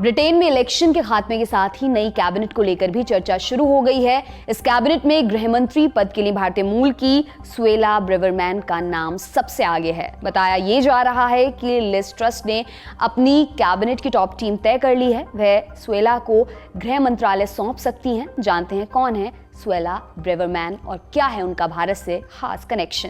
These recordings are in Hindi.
ब्रिटेन में इलेक्शन के खात्मे के साथ ही नई कैबिनेट को लेकर भी चर्चा शुरू हो गई है। इस कैबिनेट में गृह मंत्री पद के लिए भारतीय मूल की सुएला ब्रेवरमैन का नाम सबसे आगे है। बताया ये जा रहा है कि लिज ट्रस ने अपनी कैबिनेट की टॉप टीम तय कर ली है। वह सुएला को गृह मंत्रालय सौंप सकती हैं। जानते हैं कौन है सुएला ब्रेवरमैन और क्या है उनका भारत से खास कनेक्शन।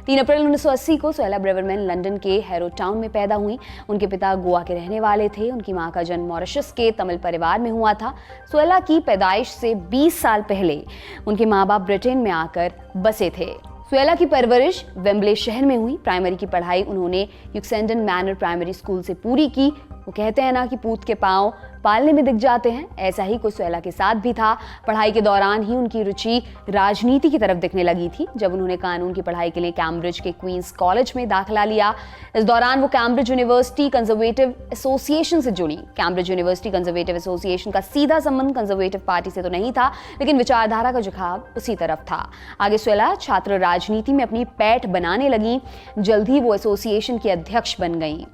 3 अप्रैल 1980 को सुएला ब्रेवरमैन लंदन के हैरो टाउन में पैदा हुई। उनके पिता गोवा के रहने वाले थे। उनकी मां का जन्म मॉरिशस के तमिल परिवार में हुआ था। सुएला की पैदाइश से 20 साल पहले उनके माँ बाप ब्रिटेन में आकर बसे थे। सुएला की परवरिश वेम्बले शहर में हुई। प्राइमरी की पढ़ाई उन्होंने यूक्सेंडन मैनर प्राइमरी स्कूल से पूरी की। वो कहते हैं ना कि पूत के पांव पालने में दिख जाते हैं, ऐसा ही कुछ सुएला के साथ भी था। पढ़ाई के दौरान ही उनकी रुचि राजनीति की तरफ दिखने लगी थी। जब उन्होंने कानून की पढ़ाई के लिए कैम्ब्रिज के क्वींस कॉलेज में दाखिला लिया, इस दौरान वो कैम्ब्रिज यूनिवर्सिटी कंजर्वेटिव एसोसिएशन से जुड़ी। कैम्ब्रिज यूनिवर्सिटी कंजर्वेटिव एसोसिएशन का सीधा संबंध कंजर्वेटिव पार्टी से तो नहीं था, लेकिन विचारधारा का झुकाव उसी तरफ था। आगे सुएला छात्र राजनीति में अपनी पैठ बनाने लगी। जल्द ही वो एसोसिएशन की अध्यक्ष बन गई।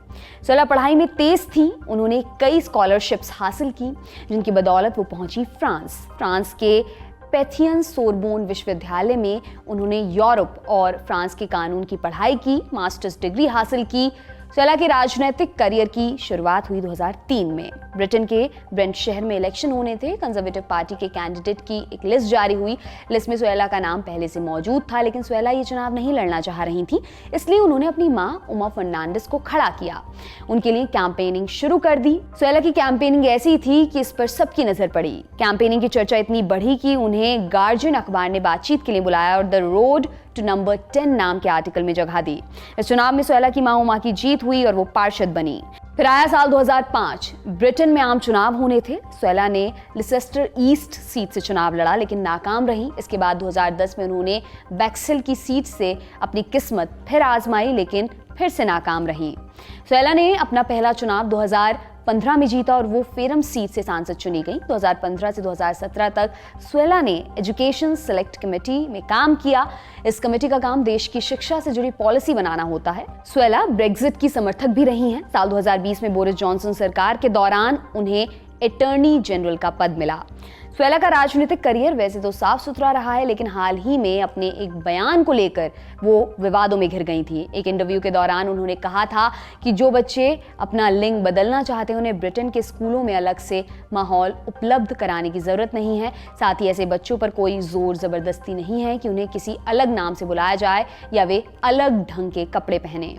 सुएला पढ़ाई में तेज थी। उन्होंने कई स्कॉलरशिप्स हासिल की, जिनकी बदौलत वो पहुंची फ्रांस के पैथियन सोरबोन विश्वविद्यालय में उन्होंने यूरोप और फ्रांस के कानून की पढ़ाई की, मास्टर्स डिग्री हासिल की। सुएला के राजनीतिक करियर की शुरुआत हुई 2003 में। ब्रिटेन के ब्रेंट शहर में इलेक्शन होने थे। कंजर्वेटिव पार्टी के कैंडिडेट की एक लिस्ट जारी हुई। लिस्ट में सुएला का नाम पहले से मौजूद था, लेकिन सुएला ये चुनाव नहीं लड़ना चाह रही थी। इसलिए उन्होंने अपनी मां उमा फर्नांडिस को खड़ा किया, उनके लिए कैंपेनिंग शुरू कर दी। सुएला की कैंपेनिंग ऐसी थी कि इस पर सबकी नजर पड़ी। कैंपेनिंग की चर्चा इतनी बढ़ी कि उन्हें गार्जियन अखबार ने बातचीत के लिए बुलाया और द रोड टू नंबर 10 नाम के आर्टिकल में जगह दी। इस चुनाव में सुएला की मां उमा की जीत हुई और वो पार्षद बनी। फिर आया साल 2005। ब्रिटेन में आम चुनाव होने थे। सुएला ने लिसेस्टर ईस्ट सीट से चुनाव लड़ा, लेकिन नाकाम रही। इसके बाद 2010 में उन्होंने बैक्सेल की सीट से अपनी किस्मत फिर आजमाई, लेकिन फिर से नाकाम रही। सुएला ने अपना पहला चुनाव 2015 में जीता और वो फेरम सीट से सांसद चुनी गई। 2015 से 2017 तक सुएला ने एजुकेशन सेलेक्ट कमेटी में काम किया। इस कमेटी का काम देश की शिक्षा से जुड़ी पॉलिसी बनाना होता है। सुएला ब्रेक्जिट की समर्थक भी रही हैं। साल 2020 में बोरिस जॉनसन सरकार के दौरान उन्हें अटॉर्नी जनरल का पद मिला। सुएला का राजनीतिक करियर वैसे तो साफ सुथरा रहा है, लेकिन हाल ही में अपने एक बयान को लेकर वो विवादों में घिर गई थी। एक इंटरव्यू के दौरान उन्होंने कहा था कि जो बच्चे अपना लिंग बदलना चाहते हैं उन्हें ब्रिटेन के स्कूलों में अलग से माहौल उपलब्ध कराने की जरूरत नहीं है। साथ ही ऐसे बच्चों पर कोई जोर जबरदस्ती नहीं है कि उन्हें किसी अलग नाम से बुलाया जाए या वे अलग ढंग के कपड़े पहने।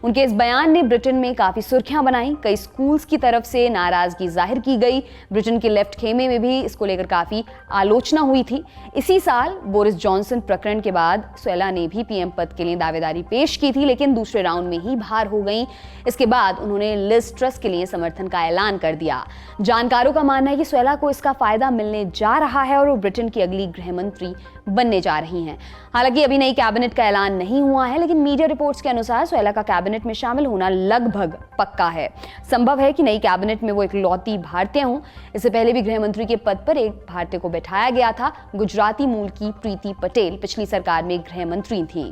उनके इस बयान ने ब्रिटेन में काफी सुर्खियां बनाई। कई स्कूल्स की तरफ से नाराजगी जाहिर की गई। ब्रिटेन के लेफ्ट खेमे में भी इसको लेकर काफी आलोचना हुई थी। इसी साल बोरिस जॉनसन प्रकरण के बाद सुएला ने भी पीएम पद के लिए दावेदारी पेश की थी, लेकिन दूसरे राउंड में ही बाहर हो गई। इसके बाद उन्होंने लिज ट्रस के लिए समर्थन का ऐलान कर दिया। जानकारों का मानना है कि सुएला को इसका फायदा मिलने जा रहा है और वो ब्रिटेन की अगली गृह मंत्री बनने जा रही हैं। हालांकि अभी नई कैबिनेट का ऐलान नहीं हुआ है, लेकिन मीडिया रिपोर्ट्स के अनुसार सुएला का कैबिनेट में शामिल होना लगभग पक्का है। संभव है कि नई कैबिनेट में वो इकलौती भारतीय हों। इससे पहले भी गृह मंत्री के पद पर एक भारतीय को बैठाया गया था। गुजराती मूल की प्रीति पटेल पिछली सरकार में गृह मंत्री थीं।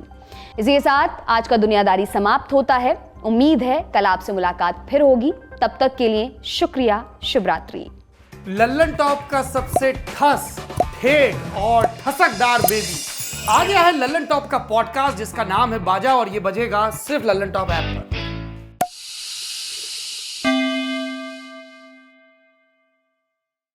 इसी के साथ आज का दुनियादारी समाप्त होता है। उम्मीद है कल आपसे मुलाकात फिर होगी। तब तक के लिए शुक्रिया। शुभ रात्रि। लल्लन टॉप का सबसे ठस ठेठ और ठसकदार बेबी आ गया है लल्लन टॉप का पॉडकास्ट, जिसका नाम है बाजा, और ये बजेगा सिर्फ लल्लन टॉप ऐप पर।